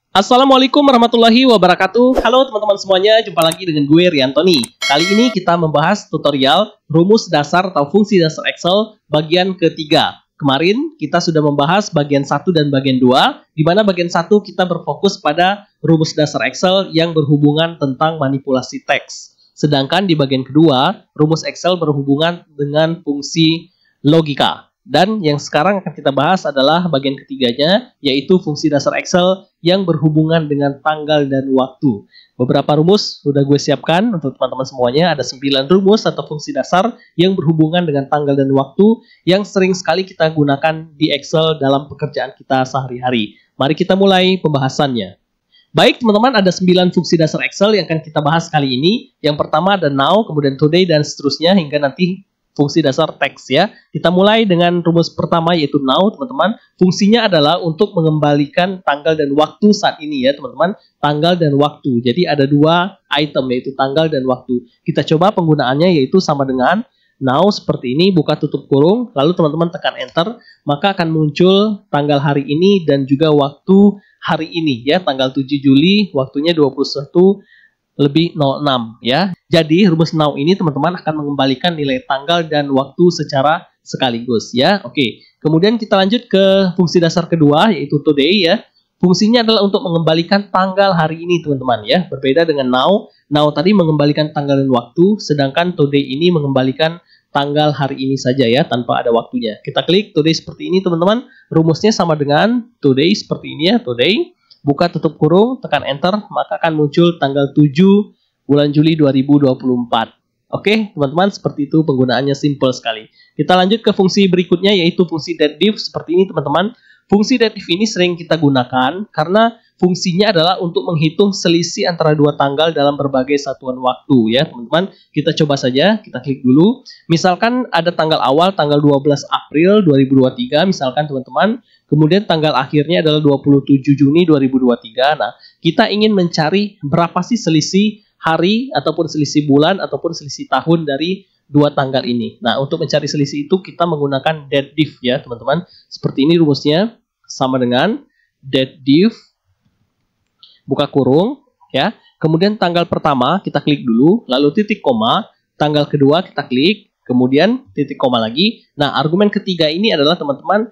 Assalamualaikum warahmatullahi wabarakatuh. Halo teman-teman semuanya, jumpa lagi dengan gue Riantoni. Kali ini kita membahas tutorial rumus dasar atau fungsi dasar Excel bagian ketiga. Kemarin kita sudah membahas bagian 1 dan bagian 2, di mana bagian 1 kita berfokus pada rumus dasar Excel yang berhubungan tentang manipulasi teks. Sedangkan di bagian kedua, rumus Excel berhubungan dengan fungsi logika. Dan yang sekarang akan kita bahas adalah bagian ketiganya, yaitu fungsi dasar Excel yang berhubungan dengan tanggal dan waktu. Beberapa rumus sudah gue siapkan untuk teman-teman semuanya. Ada 9 rumus atau fungsi dasar yang berhubungan dengan tanggal dan waktu yang sering sekali kita gunakan di Excel dalam pekerjaan kita sehari-hari. Mari kita mulai pembahasannya. Baik teman-teman, ada 9 fungsi dasar Excel yang akan kita bahas kali ini. Yang pertama ada now, kemudian today, dan seterusnya hingga nanti fungsi dasar teks ya. Kita mulai dengan rumus pertama yaitu now teman-teman. Fungsinya adalah untuk mengembalikan tanggal dan waktu saat ini ya teman-teman. Tanggal dan waktu. Jadi ada 2 item yaitu tanggal dan waktu. Kita coba penggunaannya yaitu sama dengan now seperti ini, buka tutup kurung, lalu teman-teman tekan enter, maka akan muncul tanggal hari ini dan juga waktu hari ini ya, tanggal 7 Juli, waktunya 21:06 ya. Jadi rumus now ini teman-teman akan mengembalikan nilai tanggal dan waktu secara sekaligus ya. Oke. Kemudian kita lanjut ke fungsi dasar kedua yaitu today ya. Fungsinya adalah untuk mengembalikan tanggal hari ini teman-teman ya. Berbeda dengan now. Now tadi mengembalikan tanggal dan waktu, sedangkan today ini mengembalikan tanggal hari ini saja ya, tanpa ada waktunya. Kita klik today seperti ini teman-teman. Rumusnya sama dengan today seperti ini ya, today. Buka tutup kurung, tekan enter, maka akan muncul tanggal 7 bulan Juli 2024. Oke, teman-teman, seperti itu penggunaannya simple sekali. Kita lanjut ke fungsi berikutnya yaitu fungsi dative seperti ini teman-teman. Fungsi dative ini sering kita gunakan karena fungsinya adalah untuk menghitung selisih antara 2 tanggal dalam berbagai satuan waktu ya, teman-teman. Kita coba saja, kita klik dulu. Misalkan ada tanggal awal tanggal 12 April 2023 misalkan teman-teman. Kemudian tanggal akhirnya adalah 27 Juni 2023. Nah, kita ingin mencari berapa sih selisih hari ataupun selisih bulan ataupun selisih tahun dari 2 tanggal ini. Nah, untuk mencari selisih itu kita menggunakan dative ya, teman-teman. Seperti ini rumusnya, sama dengan dative, buka kurung ya. Kemudian tanggal pertama kita klik dulu, lalu titik koma, tanggal kedua kita klik, kemudian titik koma lagi. Nah, argumen ketiga ini adalah teman-teman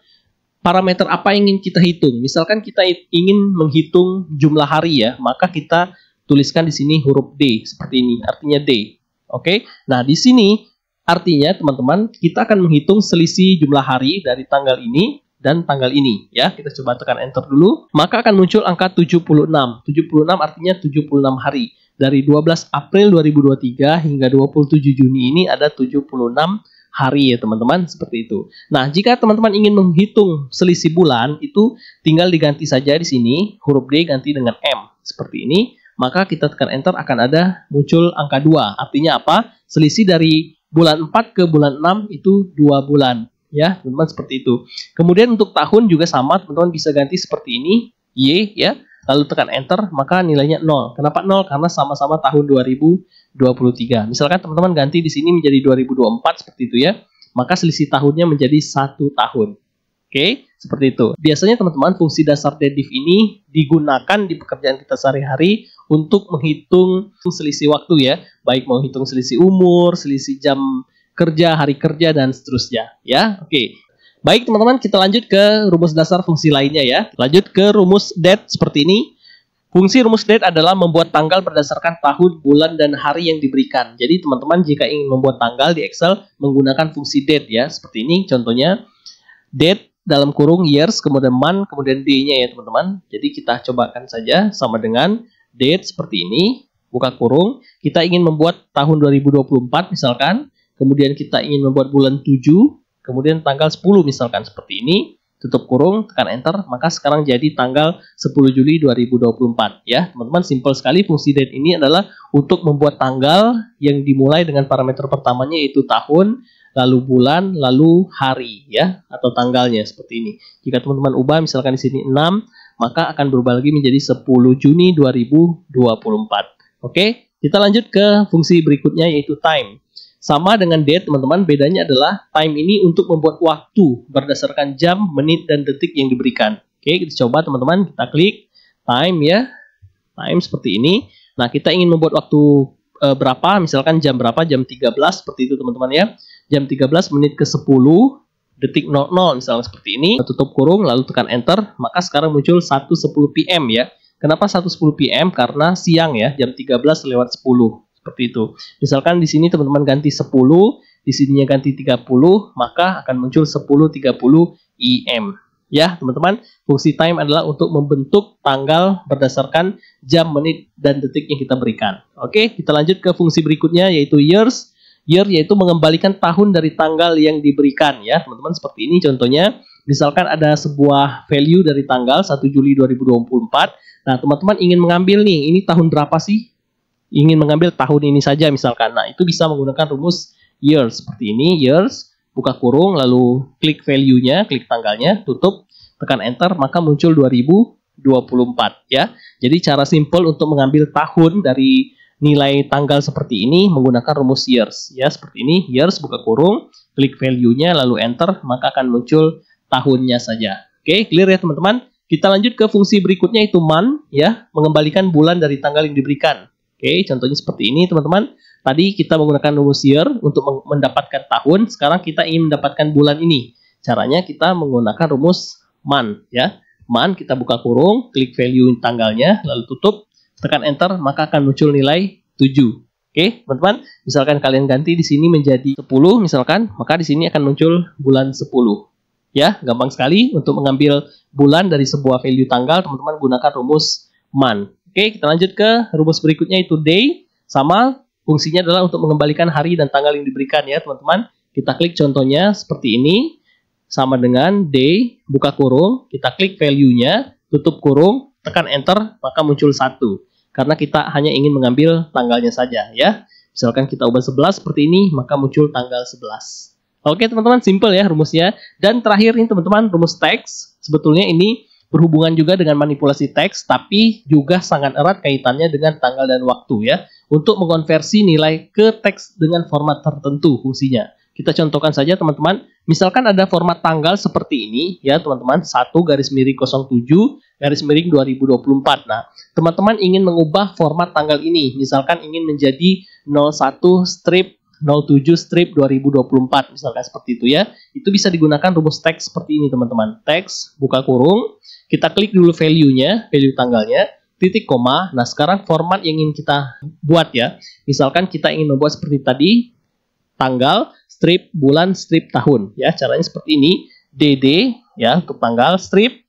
parameter apa yang ingin kita hitung. Misalkan kita ingin menghitung jumlah hari ya, maka kita tuliskan di sini huruf D seperti ini, artinya D. Oke. Nah, di sini artinya teman-teman kita akan menghitung selisih jumlah hari dari tanggal ini dan tanggal ini ya. Kita coba tekan enter dulu, maka akan muncul angka 76. 76 artinya 76 hari. Dari 12 April 2023 hingga 27 Juni ini ada 76 hari ya teman-teman, seperti itu. Nah, jika teman-teman ingin menghitung selisih bulan, itu tinggal diganti saja di sini, huruf D ganti dengan M, seperti ini. Maka kita tekan enter akan ada muncul angka 2. Artinya apa? Selisih dari bulan 4 ke bulan 6 itu 2 bulan. Ya, teman-teman, seperti itu. Kemudian untuk tahun juga sama, teman-teman bisa ganti seperti ini, Y ya. Lalu tekan enter, maka nilainya 0. Kenapa 0? Karena sama-sama tahun 2023. Misalkan teman-teman ganti di sini menjadi 2024 seperti itu ya. Maka selisih tahunnya menjadi 1 tahun. Oke, seperti itu. Biasanya teman-teman fungsi dasar dative ini digunakan di pekerjaan kita sehari-hari untuk menghitung selisih waktu ya. Baik menghitung selisih umur, selisih jam kerja, hari kerja, dan seterusnya ya. Oke. Baik teman-teman, kita lanjut ke rumus dasar fungsi lainnya ya. Lanjut ke rumus date seperti ini. Fungsi rumus date adalah membuat tanggal berdasarkan tahun, bulan, dan hari yang diberikan. Jadi teman-teman jika ingin membuat tanggal di Excel menggunakan fungsi date ya. Seperti ini contohnya. Date dalam kurung years, kemudian month, kemudian day-nya ya teman-teman. Jadi kita cobakan saja sama dengan date seperti ini. Buka kurung. Kita ingin membuat tahun 2024 misalkan. Kemudian kita ingin membuat bulan 7. Kemudian tanggal 10 misalkan seperti ini. Tutup kurung, tekan enter, maka sekarang jadi tanggal 10 Juli 2024 ya. Teman-teman, simple sekali. Fungsi date ini adalah untuk membuat tanggal yang dimulai dengan parameter pertamanya yaitu tahun, lalu bulan, lalu hari ya, atau tanggalnya seperti ini. Jika teman-teman ubah misalkan di sini 6, maka akan berubah lagi menjadi 10 Juni 2024. Oke, kita lanjut ke fungsi berikutnya yaitu time. Sama dengan date, teman-teman, bedanya adalah time ini untuk membuat waktu berdasarkan jam, menit, dan detik yang diberikan. Oke, kita coba teman-teman, kita klik time ya, time seperti ini. Nah, kita ingin membuat waktu berapa, misalkan jam berapa, jam 13 seperti itu teman-teman ya. Jam 13 menit ke 10 detik 00 misalnya seperti ini. Tutup kurung lalu tekan enter, maka sekarang muncul 1.10 PM ya. Kenapa 1.10 PM? Karena siang ya, jam 13:10 seperti itu. Misalkan di sini teman-teman ganti 10, di sininya ganti 30, maka akan muncul 10.30 IM. Ya, teman-teman, fungsi time adalah untuk membentuk tanggal berdasarkan jam, menit, dan detik yang kita berikan. Oke, kita lanjut ke fungsi berikutnya yaitu years. Year yaitu mengembalikan tahun dari tanggal yang diberikan ya, teman-teman. Seperti ini contohnya. Misalkan ada sebuah value dari tanggal 1 Juli 2024. Nah, teman-teman ingin mengambil nih, ini tahun berapa sih? Ingin mengambil tahun ini saja misalkan. Nah, itu bisa menggunakan rumus years seperti ini, years. Buka kurung, lalu klik value-nya, klik tanggalnya, tutup, tekan enter, maka muncul 2024 ya. Jadi cara simple untuk mengambil tahun dari nilai tanggal seperti ini menggunakan rumus years ya, seperti ini, years, buka kurung, klik value-nya, lalu enter, maka akan muncul tahunnya saja. Oke, clear ya teman-teman? Kita lanjut ke fungsi berikutnya itu month ya, mengembalikan bulan dari tanggal yang diberikan. Oke, contohnya seperti ini teman-teman. Tadi kita menggunakan rumus year untuk mendapatkan tahun, sekarang kita ingin mendapatkan bulan ini. Caranya kita menggunakan rumus month ya. Month, kita buka kurung, klik value tanggalnya, lalu tutup, tekan enter, maka akan muncul nilai 7. Oke, teman-teman, misalkan kalian ganti di sini menjadi 10 misalkan, maka di sini akan muncul bulan 10. Ya, gampang sekali untuk mengambil bulan dari sebuah value tanggal, teman-teman gunakan rumus month. Oke, kita lanjut ke rumus berikutnya itu day. Sama, fungsinya adalah untuk mengembalikan hari dan tanggal yang diberikan ya teman-teman. Kita klik contohnya seperti ini. Sama dengan day, buka kurung, kita klik value-nya, tutup kurung, tekan enter, maka muncul 1. Karena kita hanya ingin mengambil tanggalnya saja ya. Misalkan kita ubah 11 seperti ini, maka muncul tanggal 11. Oke teman-teman, simple ya rumusnya. Dan terakhir ini teman-teman, rumus teks. Sebetulnya ini berhubungan juga dengan manipulasi teks, tapi juga sangat erat kaitannya dengan tanggal dan waktu ya. Untuk mengonversi nilai ke teks dengan format tertentu fungsinya. Kita contohkan saja teman-teman. Misalkan ada format tanggal seperti ini ya teman-teman. 1-07-2024. Nah, teman-teman ingin mengubah format tanggal ini. Misalkan ingin menjadi 01-07-2024. Misalkan seperti itu ya. Itu bisa digunakan rumus teks seperti ini teman-teman. Teks, buka kurung. Kita klik dulu value-nya, value tanggalnya. Titik koma. Nah, sekarang format yang ingin kita buat ya. Misalkan kita ingin membuat seperti tadi. Tanggal, strip, bulan, strip, tahun. Ya, caranya seperti ini. DD, ya, untuk tanggal, strip,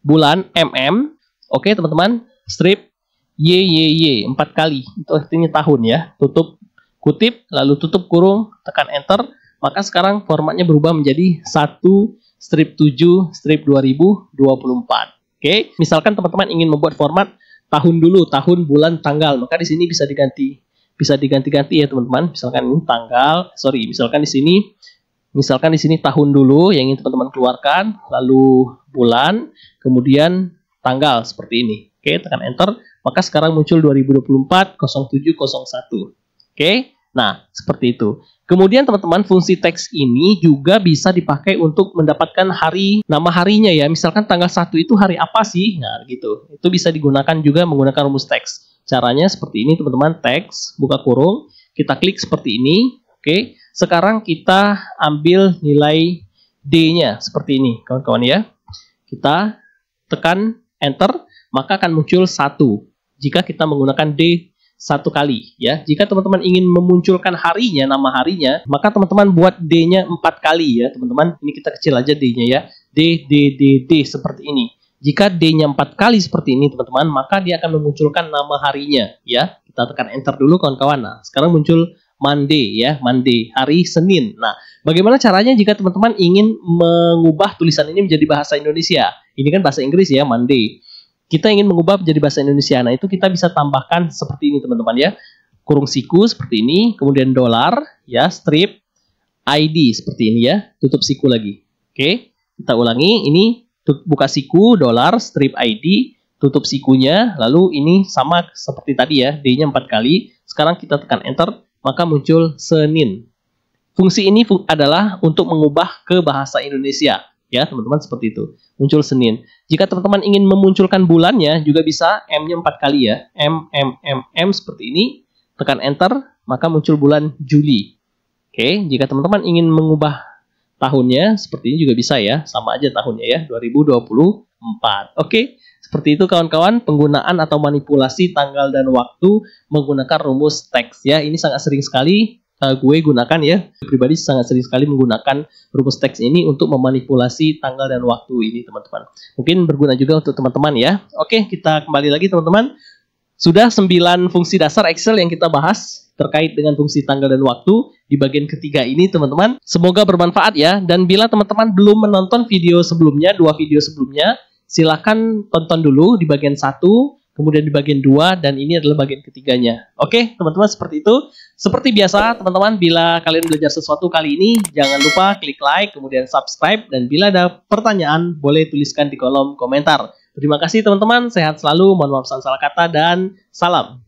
bulan, MM. Oke, teman-teman. Strip, YYY, 4 kali. Itu artinya tahun ya. Tutup, kutip, lalu tutup kurung, tekan enter. Maka sekarang formatnya berubah menjadi 1-7-2024. Oke, misalkan teman-teman ingin membuat format tahun dulu, tahun, bulan, tanggal. Maka di sini bisa diganti. Bisa diganti-ganti ya teman-teman. Misalkan ini tanggal, misalkan di sini tahun dulu yang ingin teman-teman keluarkan, lalu bulan, kemudian tanggal seperti ini. Oke, tekan enter, maka sekarang muncul 2024 0701. Oke, nah seperti itu. Kemudian teman-teman, fungsi teks ini juga bisa dipakai untuk mendapatkan hari, nama harinya ya. Misalkan tanggal 1 itu hari apa sih? Nah gitu. Itu bisa digunakan juga menggunakan rumus teks. Caranya seperti ini teman-teman, teks, buka kurung, kita klik seperti ini. Oke, sekarang kita ambil nilai D-nya seperti ini kawan-kawan ya. Kita tekan enter, maka akan muncul 1 jika kita menggunakan D 1 kali ya. Jika teman-teman ingin memunculkan harinya, nama harinya, maka teman-teman buat D-nya 4 kali ya teman-teman. Ini kita kecil aja D-nya ya. D seperti ini. Jika D-nya 4 kali seperti ini teman-teman, maka dia akan memunculkan nama harinya ya. Kita tekan enter dulu kawan-kawan. Nah, sekarang muncul Monday ya, Monday, hari Senin. Nah, bagaimana caranya jika teman-teman ingin mengubah tulisan ini menjadi bahasa Indonesia? Ini kan bahasa Inggris ya, Monday. Kita ingin mengubah menjadi bahasa Indonesia. Nah, itu kita bisa tambahkan seperti ini teman-teman ya. Kurung siku seperti ini, kemudian dolar ya, strip ID seperti ini ya, tutup siku lagi. Oke, kita ulangi. Ini buka siku, dolar, strip ID, tutup sikunya, lalu ini sama seperti tadi ya, D-nya 4 kali. Sekarang kita tekan enter, maka muncul Senin. Fungsi ini adalah untuk mengubah ke bahasa Indonesia. Ya, teman-teman seperti itu. Muncul Senin. Jika teman-teman ingin memunculkan bulannya, juga bisa M-nya 4 kali ya. M seperti ini. Tekan Enter, maka muncul bulan Juli. Oke, jika teman-teman ingin mengubah tahunnya, seperti ini juga bisa ya. Sama aja tahunnya ya, 2024. Oke, seperti itu kawan-kawan, penggunaan atau manipulasi tanggal dan waktu menggunakan rumus teks ya. Ini sangat sering sekali gue gunakan ya, pribadi sangat sering sekali menggunakan rumus teks ini untuk memanipulasi tanggal dan waktu ini teman-teman. Mungkin berguna juga untuk teman-teman ya. Oke, kita kembali lagi teman-teman. Sudah 9 fungsi dasar Excel yang kita bahas terkait dengan fungsi tanggal dan waktu di bagian ketiga ini teman-teman. Semoga bermanfaat ya, dan bila teman-teman belum menonton video sebelumnya, 2 video sebelumnya, silakan tonton dulu di bagian 1, kemudian di bagian 2, dan ini adalah bagian ketiganya. Oke, teman-teman, seperti itu. Seperti biasa, teman-teman, bila kalian belajar sesuatu kali ini, jangan lupa klik like, kemudian subscribe, dan bila ada pertanyaan, boleh tuliskan di kolom komentar. Terima kasih, teman-teman. Sehat selalu, mohon maaf salah kata, dan salam.